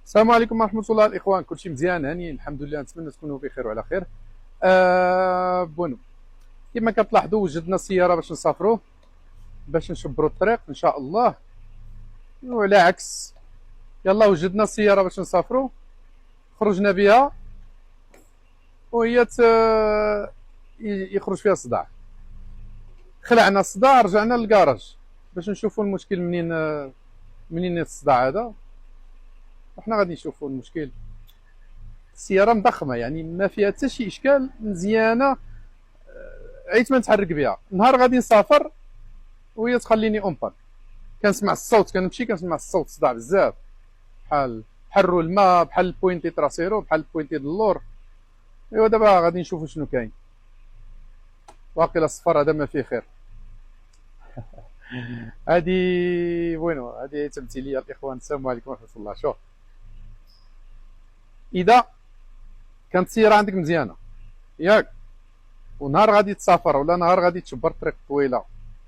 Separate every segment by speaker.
Speaker 1: السلام عليكم ورحمة الله الإخوان، كلشي مزيان هاني الحمد لله، نتمنى تكونوا بخير وعلى خير. بونو، كما كتلاحظوا وجدنا السيارة باش نسافروا، باش نشبروا الطريق إن شاء الله، وعلى عكس يلا وجدنا السيارة باش نسافروا، خرجنا بها وهي يخرج فيها صداع. خلعنا الصداع، رجعنا للكراج باش نشوفوا المشكل منين الصداع هذا، وحنا غادي نشوفوا المشكل. السيارة مضخمة يعني ما فيها حتى شي إشكال، مزيانة، عيت ما نتحرك بها. نهار غادي نسافر وهي تخليني اون، كنسمع الصوت، كنمشي كنسمع الصوت، صداع بزاف، بحال الرولما، بحال البوينتي تراسيرو، بحال البوينتي دلور. ايوا دابا غادي نشوفوا شنو كاين. واقيلا الصفر هذا ما فيه خير. هادي وينو، هادي تمثيليه الاخوان. السلام عليكم ورحمه الله. شوف، اذا كانت السياره عندك مزيانه ياك، ونهار غادي تسافر ولا نهار غادي تشبر طريق طويله،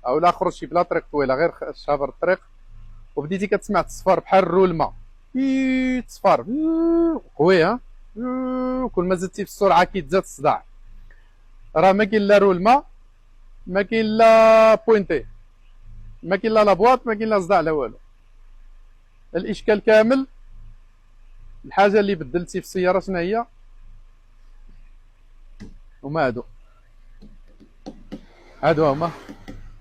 Speaker 1: او لا خرجتي بلا طريق طويله غير شابر الطريق، وبديتي كتسمع تصفر بحال الرولما، تصفر قوي، ها، كل ما زدتي في السرعه كيتزاد الصداع. راه ما كاين لا رولما، ما كاين لا بوينتي، ما كاين لا لابواط، ما كاين لا صداع لا والو. الاشكال كامل الحاجه اللي بدلتي في السياره شنو هي؟ هما هادو هما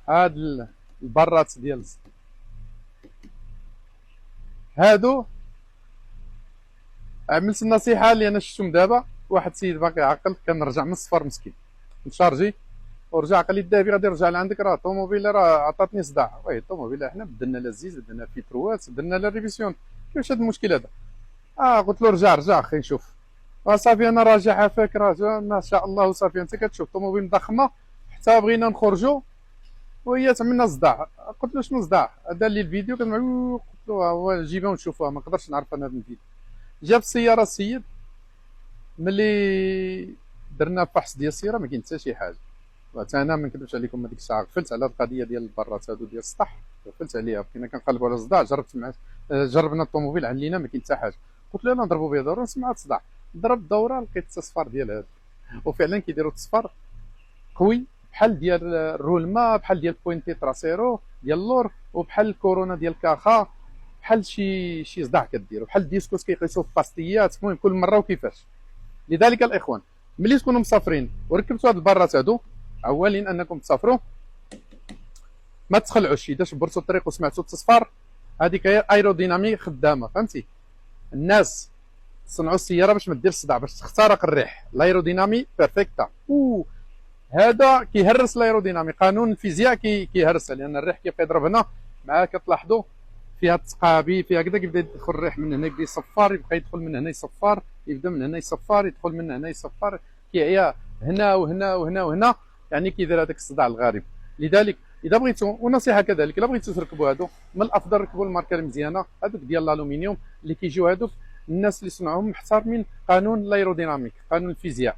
Speaker 1: هاد البرات ديال هادو. عملت النصيحه اللي انا شفتهم دابا، واحد السيد باقي عاقل كنرجع من الصفر مسكين، نشارجي ورجع قال لي دابي غادي نرجع لعندك، راه الطوموبيل راه عطاتني صداع. وي الطوموبيل حنا بدلنا لا الزيت، بدلنا الفيتروات، بدلنا لا ريفيسيون، كيفاش هذا المشكل هذا؟ قلت له رجع اخي نشوف. صافي انا راجع عافاك، راجع ما شاء الله. وصافي انت كتشوف طوموبيل ضخمه، حتى بغينا نخرجوا وهي تعملنا صداع. قلت له شنو صداع؟ دار لي الفيديو، قلت له هو جيبها ونشوفوها، ما نقدرش نعرف انا هذا الفيديو. جاب السياره السيد، ملي درنا فحص ديال السياره ما كاين حتى شي حاجه. حتى انا ما نكذبش عليكم هذيك الساعه غفلت على القضيه ديال البرات هادو ديال السطح، غفلت عليها. بقينا كنقلبوا على الصداع، جربت مع جربنا الطوموبيل علينا ما كاين حتى حاجه. قلت له انا نضربوا به دوره نسمع الصداع. ضرب الدوره لقيت التصفار ديال هذا، وفعلا كيديروا التصفار قوي بحال ديال الرولما، بحال ديال بوينتي تراسيرو ديال اللور، وبحال الكورونا ديال كاخا، بحال شي صداع كديرو، بحال الديسكوس كيقيسوا في باستيات. المهم كل مره وكيفاش. لذلك الاخوان، ملي تكونوا مسافرين وركبتوا هاد البرات هادو، اولين انكم تسافروا ما تخلعوش. اذا شبرتوا الطريق وسمعتوا التصفار، هذيك هي ايرودينامي خدامه، فهمتي؟ الناس صنعوا السياره باش ما دير الصداع، باش تخترق الريح. الايرودينامي بيرفكتا. هذا كيهرس الايرودينامي، قانون الفيزياء كيهرسها، لان الريح كيبقى يضرب هنا. مع كتلاحظوا فيها التقابي، فيها كذا، كيبدا يدخل الريح من هنا، يبدا يصفر، يبقى يدخل من هنا يصفر، يبدا من هنا يصفر، يدخل من هنا يصفر، كيعيا هنا وهنا وهنا وهنا، يعني كيدير هذاك الصداع الغريب. لذلك اذا بغيتوا، ونصيحه كذلك، الا بغيتوا تركبوا هادو، من الافضل ركبوا الماركه المزيانه، هذوك ديال الالومنيوم اللي كيجيو هادوك. الناس اللي صنعوهم محترمين قانون الايروديناميك، قانون الفيزياء،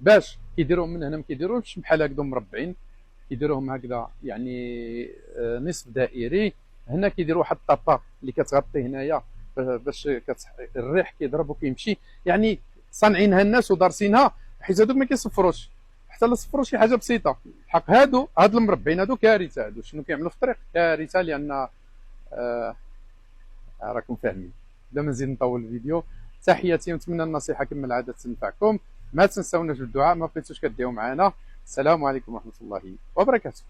Speaker 1: باش كيديروهم من هنا ما كيديروهمش بحال هكذا مربعين، كيديروهم هكذا يعني نصف دائري. هنا كيديروا واحد الطابا اللي كتغطي هنايا باش الريح كيضرب وكيمشي، يعني صانعينها الناس ودارسينها، حيت هذوك ما كيصفروش، حتى لا صفروا شي حاجه بسيطه. الحق هاد المربعين هادو كارثه. هادو شنو كيعملوا في الطريق؟ كارثه، لان راكم فاهمين. بلا ما نزيد نطول الفيديو، تحياتي ونتمنى النصيحه كما العاده تنفعكم. ما تنساوناش بالدعاء، ما بقيتوش كدعيو معنا. السلام عليكم ورحمه الله وبركاته.